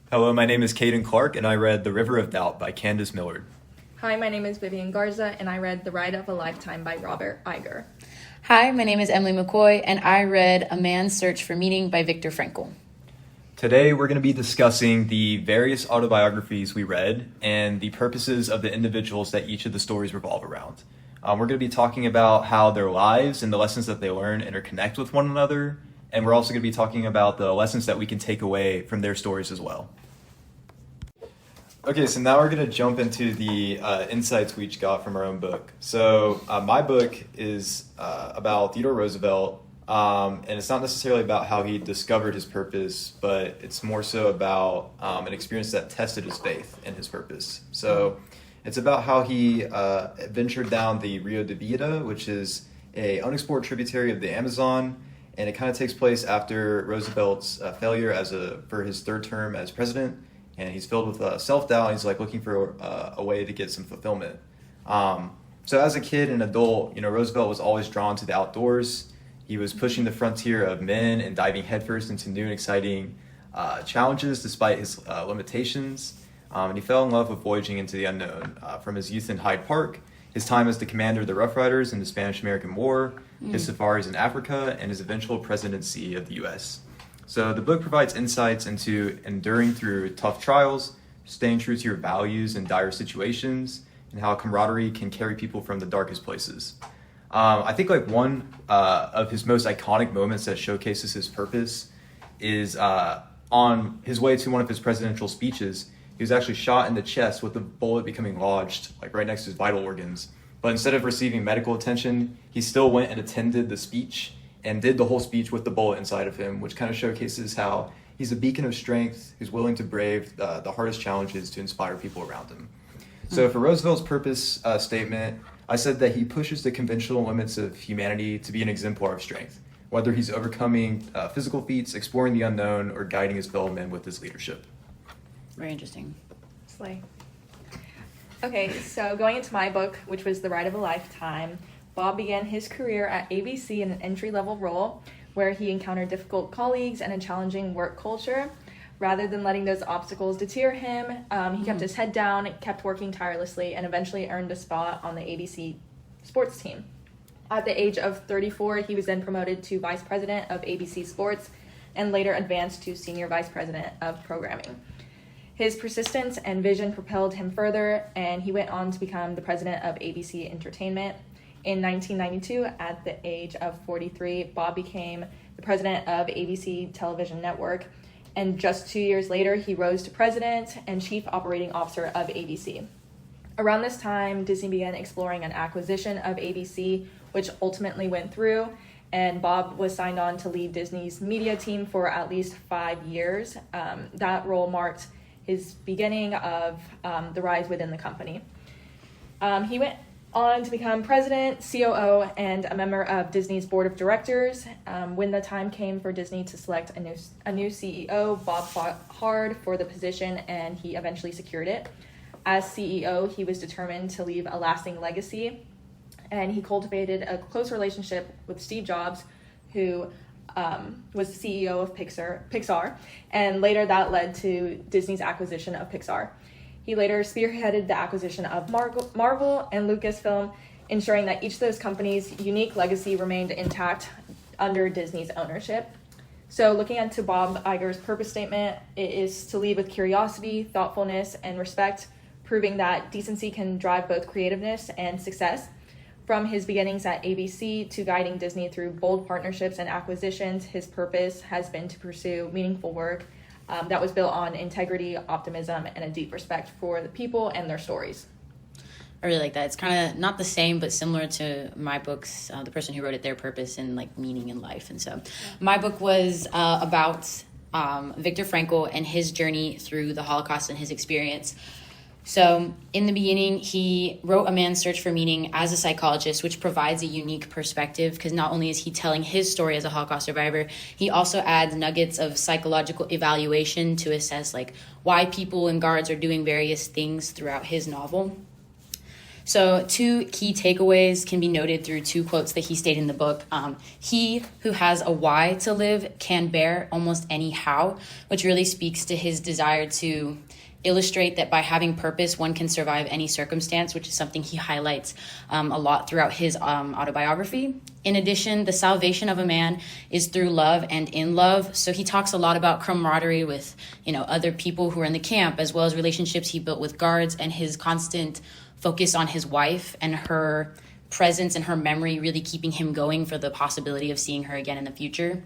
Hello, my name is Caden Clark, and I read The River of Doubt by Candace Millard. Hi, my name is Vivian Garza, and I read The Ride of a Lifetime by Robert Iger. Hi, my name is Emilee McCoy, and I read A Man's Search for Meaning by Viktor Frankl. Today, we're going to be discussing the various autobiographies we read and the purposes of the individuals that each of the stories revolve around. We're going to be talking about how their lives and the lessons that they learn interconnect with one another, and we're also going to be talking about the lessons that we can take away from their stories as well. Okay, so now we're going to jump into the insights we each got from our own book. So my book is about Theodore Roosevelt, and it's not necessarily about how he discovered his purpose, but it's more so about an experience that tested his faith in his purpose. So it's about how he ventured down the Rio de Vida, which is an unexplored tributary of the Amazon, and it kind of takes place after Roosevelt's failure for his third term as president. And he's filled with self-doubt. He's like looking for a way to get some fulfillment. So as a kid and adult, Roosevelt was always drawn to the outdoors. He was pushing the frontier of men and diving headfirst into new and exciting challenges despite his limitations. And he fell in love with voyaging into the unknown. From his youth in Hyde Park, his time as the commander of the Rough Riders in the Spanish-American War, his safaris in Africa, and his eventual presidency of the U.S. So the book provides insights into enduring through tough trials, staying true to your values in dire situations, and how camaraderie can carry people from the darkest places. I think one of his most iconic moments that showcases his purpose is on his way to one of his presidential speeches. He was actually shot in the chest with the bullet becoming lodged right next to his vital organs. But instead of receiving medical attention, he still went and attended the speech and did the whole speech with the bullet inside of him, which kind of showcases how he's a beacon of strength who's willing to brave the hardest challenges to inspire people around him. So for Roosevelt's purpose statement, I said that he pushes the conventional limits of humanity to be an exemplar of strength, whether he's overcoming physical feats, exploring the unknown, or guiding his fellow men with his leadership. Very interesting. Slay. Okay, so going into my book, which was The Ride of a Lifetime, Bob began his career at ABC in an entry-level role where he encountered difficult colleagues and a challenging work culture. Rather than letting those obstacles deter him, he kept his head down, kept working tirelessly, and eventually earned a spot on the ABC sports team. At the age of 34, he was then promoted to vice president of ABC Sports and later advanced to senior vice president of programming. His persistence and vision propelled him further, and he went on to become the president of ABC Entertainment. In 1992, at the age of 43, Bob became the president of ABC Television Network, and just 2 years later, he rose to president and chief operating officer of ABC. Around this time, Disney began exploring an acquisition of ABC, which ultimately went through, and Bob was signed on to lead Disney's media team for at least 5 years. That role marked his beginning of the rise within the company. He went on to become president, COO, and a member of Disney's board of directors. When the time came for Disney to select a new CEO, Bob fought hard for the position, and he eventually secured it. As CEO, he was determined to leave a lasting legacy, and he cultivated a close relationship with Steve Jobs, who was the CEO of Pixar, and later that led to Disney's acquisition of Pixar. He later spearheaded the acquisition of Marvel and Lucasfilm, ensuring that each of those companies' unique legacy remained intact under Disney's ownership. So looking into Bob Iger's purpose statement, it is to lead with curiosity, thoughtfulness, and respect, proving that decency can drive both creativeness and success. From his beginnings at ABC to guiding Disney through bold partnerships and acquisitions, his purpose has been to pursue meaningful work that was built on integrity, optimism, and a deep respect for the people and their stories. I really like that. It's kind of not the same, but similar to my books, the person who wrote it, their purpose and meaning in life. And so my book was about Viktor Frankl and his journey through the Holocaust and his experience. So in the beginning, he wrote A Man's Search for Meaning as a psychologist, which provides a unique perspective because not only is he telling his story as a Holocaust survivor, he also adds nuggets of psychological evaluation to assess why people and guards are doing various things throughout his novel. So 2 key takeaways can be noted through 2 quotes that he stated in the book. He who has a why to live can bear almost any how, which really speaks to his desire to illustrate that by having purpose, one can survive any circumstance, which is something he highlights a lot throughout his autobiography. In addition, the salvation of a man is through love and in love. So he talks a lot about camaraderie with, other people who are in the camp, as well as relationships he built with guards, and his constant focus on his wife and her presence and her memory really keeping him going for the possibility of seeing her again in the future.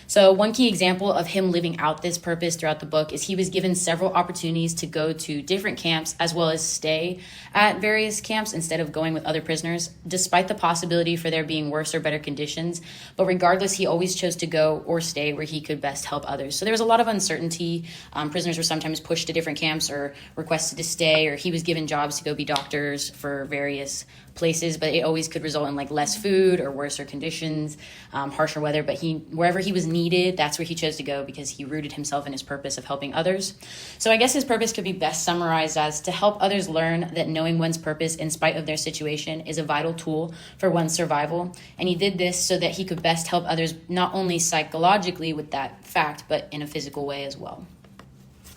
So one key example of him living out this purpose throughout the book is he was given several opportunities to go to different camps as well as stay at various camps instead of going with other prisoners, despite the possibility for there being worse or better conditions. But regardless, he always chose to go or stay where he could best help others. So there was a lot of uncertainty. Prisoners were sometimes pushed to different camps or requested to stay, or he was given jobs to go be doctors for various places, but it always could result in less food or worser conditions, harsher weather. But wherever he was needed, that's where he chose to go because he rooted himself in his purpose of helping others. So I guess his purpose could be best summarized as to help others learn that knowing one's purpose in spite of their situation is a vital tool for one's survival. And he did this so that he could best help others not only psychologically with that fact, but in a physical way as well.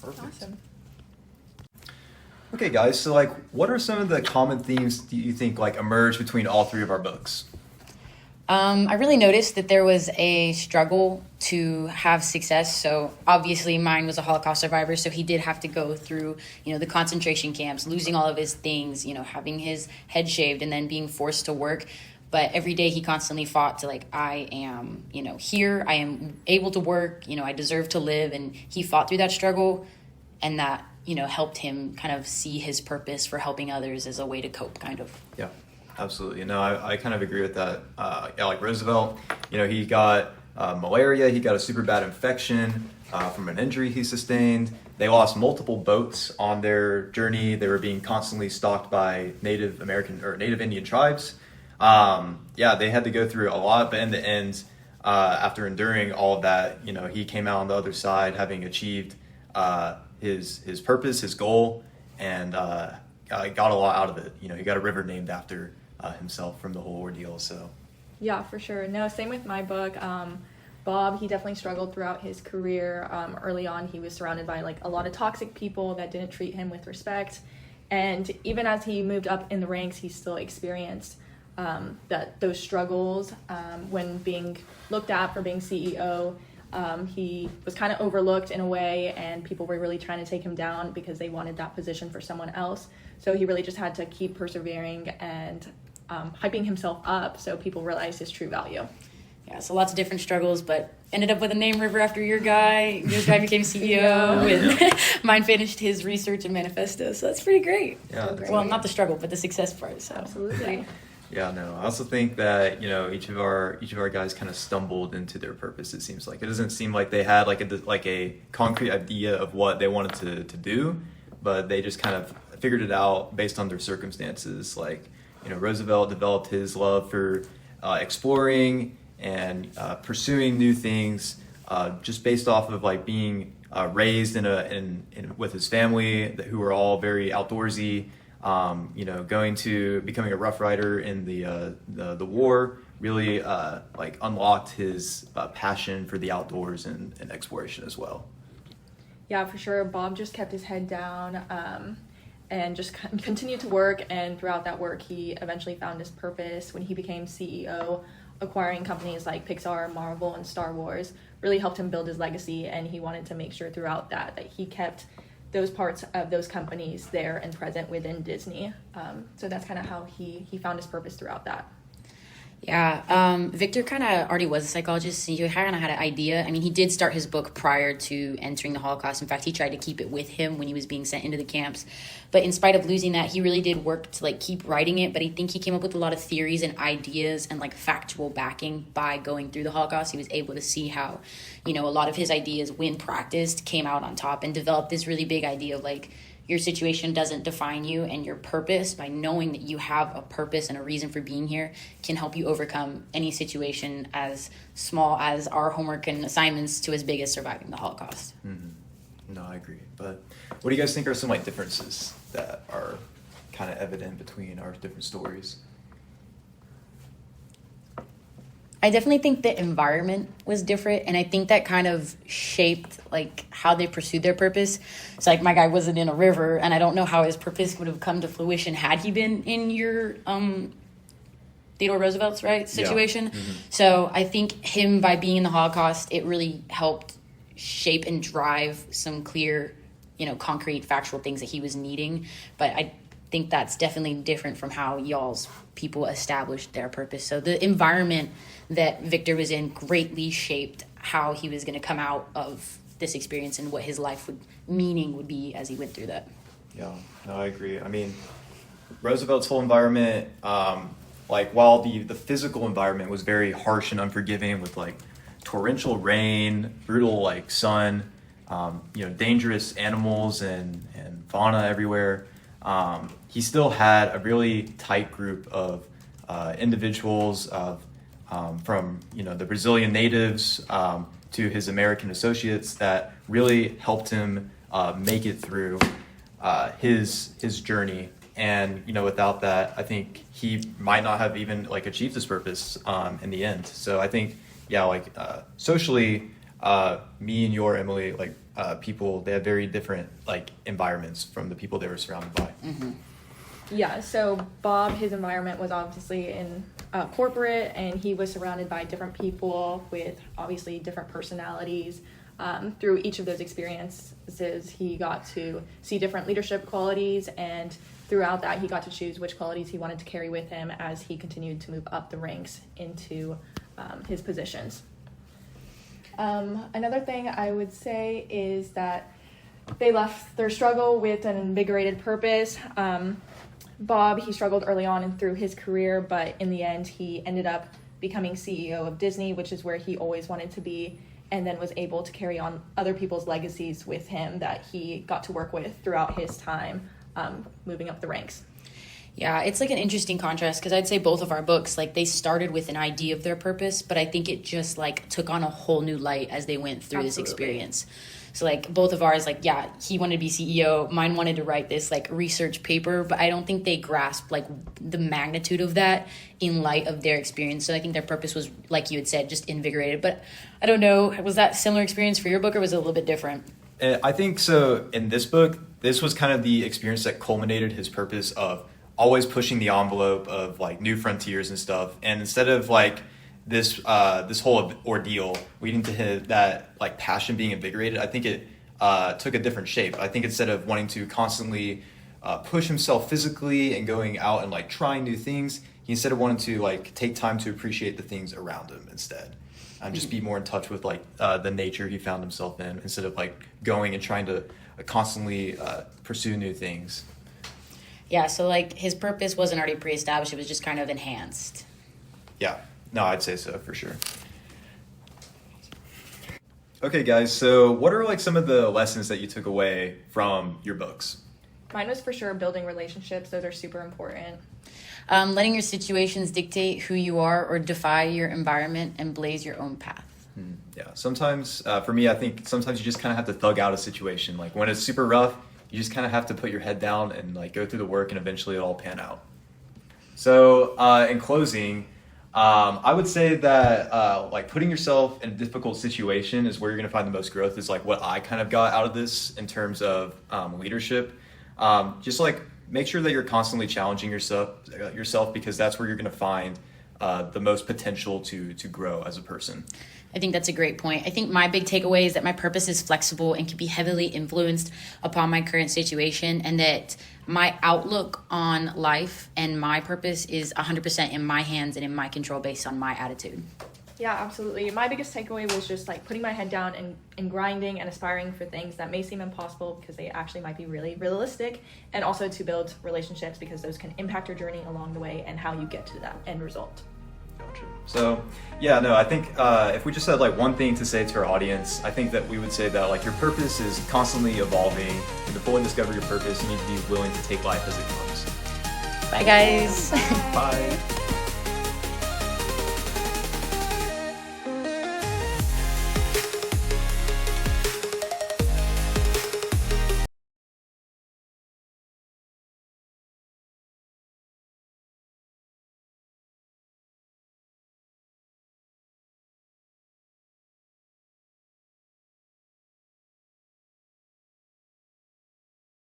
Perfect. Awesome. Okay, guys, so what are some of the common themes do you think emerge between all 3 of our books? I really noticed that there was a struggle to have success. So obviously mine was a Holocaust survivor, so he did have to go through, the concentration camps, losing all of his things, having his head shaved and then being forced to work. But every day he constantly fought to I am, here, I am able to work, I deserve to live. And he fought through that struggle, and that, helped him kind of see his purpose for helping others as a way to cope, kind of. Yeah, absolutely. No, I kind of agree with that. Roosevelt, he got malaria, he got a super bad infection from an injury he sustained. They lost multiple boats on their journey. They were being constantly stalked by Native American or Native Indian tribes. They had to go through a lot, but in the end, after enduring all of that, he came out on the other side having achieved his purpose, his goal, and got a lot out of it. He got a river named after himself from the whole ordeal. So Yeah, for sure. No, same with my book. Bob, he definitely struggled throughout his career. Early on, he was surrounded by a lot of toxic people that didn't treat him with respect. And even as he moved up in the ranks, he still experienced those struggles when being looked at for being CEO. He was kind of overlooked in a way, and people were really trying to take him down because they wanted that position for someone else. So he really just had to keep persevering and hyping himself up so people realized his true value. Yeah, so lots of different struggles, but ended up with a name river after your guy. Your guy became CEO, and mine finished his research and manifesto. So that's pretty great. Yeah. Well, not the struggle, but the success part. So. Absolutely. Yeah, no. I also think that each of our guys kind of stumbled into their purpose. It seems like it doesn't seem like they had a concrete idea of what they wanted to do, but they just kind of figured it out based on their circumstances. Roosevelt developed his love for exploring and pursuing new things, just based off of being raised with his family who were all very outdoorsy. Going to becoming a Rough Rider in the war really unlocked his passion for the outdoors and exploration as well. Yeah, for sure. Bob just kept his head down and just continued to work. And throughout that work, he eventually found his purpose when he became CEO. Acquiring companies like Pixar, Marvel, and Star Wars really helped him build his legacy. And he wanted to make sure throughout that he kept those parts of those companies there and present within Disney. So that's kind of how he found his purpose throughout that. Yeah, Victor kind of already was a psychologist. So he kind of had an idea. I mean, he did start his book prior to entering the Holocaust. In fact, he tried to keep it with him when he was being sent into the camps. But in spite of losing that, he really did work to keep writing it. But I think he came up with a lot of theories and ideas and factual backing by going through the Holocaust. He was able to see how, a lot of his ideas, when practiced, came out on top and developed this really big idea of your situation doesn't define you, and your purpose, by knowing that you have a purpose and a reason for being here, can help you overcome any situation as small as our homework and assignments to as big as surviving the Holocaust. Mm-hmm. No, I agree. But what do you guys think are some differences that are kind of evident between our different stories. I definitely think the environment was different, and I think that kind of shaped like how they pursued their purpose. So like my guy wasn't in a river, and I don't know how his purpose would have come to fruition had he been in your Theodore Roosevelt's situation. Yeah. Mm-hmm. So I think him, by being in the Holocaust, it really helped shape and drive some clear, concrete factual things that he was needing. But I think that's definitely different from how y'all's people established their purpose. So the environment that Victor was in greatly shaped how he was going to come out of this experience and what his life meaning would be as he went through that. Yeah, no, I agree. I mean, Roosevelt's whole environment, while the physical environment was very harsh and unforgiving with like torrential rain, brutal like sun, dangerous animals and fauna everywhere, he still had a really tight group of individuals from the Brazilian natives to his American associates that really helped him make it through his journey. And without that, I think he might not have even like achieved his purpose in the end. So I think socially, me and your Emilee, people, they have very different like environments from the people they were surrounded by. Mm-hmm. Yeah, so Bob, his environment was obviously in corporate, and he was surrounded by different people with obviously different personalities. Through each of those experiences, he got to see different leadership qualities, and throughout that, he got to choose which qualities he wanted to carry with him as he continued to move up the ranks into his positions. Another thing I would say is that they left their struggle with an invigorated purpose. Bob, he struggled early on and through his career, but in the end, he ended up becoming CEO of Disney, which is where he always wanted to be, and then was able to carry on other people's legacies with him that he got to work with throughout his time moving up the ranks. Yeah, it's like an interesting contrast because I'd say both of our books, like they started with an idea of their purpose, but I think it just like took on a whole new light as they went through this experience. So like both of ours, like, yeah, he wanted to be CEO. Mine wanted to write this like research paper, but I don't think they grasped like the magnitude of that in light of their experience. So I think their purpose was, like you had said, just invigorated. But I don't know, was that similar experience for your book or was it a little bit different? I think so. In this book, this was kind of the experience that culminated his purpose of always pushing the envelope of like new frontiers and stuff. And instead of like this whole ordeal leading to that like passion being invigorated, I think it took a different shape. I think instead of wanting to constantly push himself physically and going out and like trying new things, he instead of wanting to like take time to appreciate the things around him instead. And just be more in touch with like the nature he found himself in instead of like going and trying to constantly pursue new things. Yeah, so like his purpose wasn't already pre-established, it was just kind of enhanced. Yeah, no, I'd say so for sure. Okay, guys, so what are like some of the lessons that you took away from your books? Mine was for sure building relationships. Those are super important. Letting your situations dictate who you are or defy your environment and blaze your own path. Yeah, sometimes, for me, I think sometimes you just kind of have to thug out a situation. Like when it's super rough, you just kind of have to put your head down and like go through the work and eventually it'll all pan out. So in closing, I would say that like putting yourself in a difficult situation is where you're going to find the most growth is like what I kind of got out of this in terms of leadership. Just like make sure that you're constantly challenging yourself because that's where you're going to find the most potential to grow as a person. I think that's a great point. I think my big takeaway is that my purpose is flexible and can be heavily influenced upon my current situation, and that my outlook on life and my purpose is 100% in my hands and in my control based on my attitude. Yeah, absolutely. My biggest takeaway was just like putting my head down and grinding and aspiring for things that may seem impossible because they actually might be really realistic, and also to build relationships because those can impact your journey along the way and how you get to that end result. Gotcha. So, yeah, no, I think if we just had like one thing to say to our audience, I think that we would say that like your purpose is constantly evolving, and to fully discover your purpose, you need to be willing to take life as it comes. Bye, guys. Bye.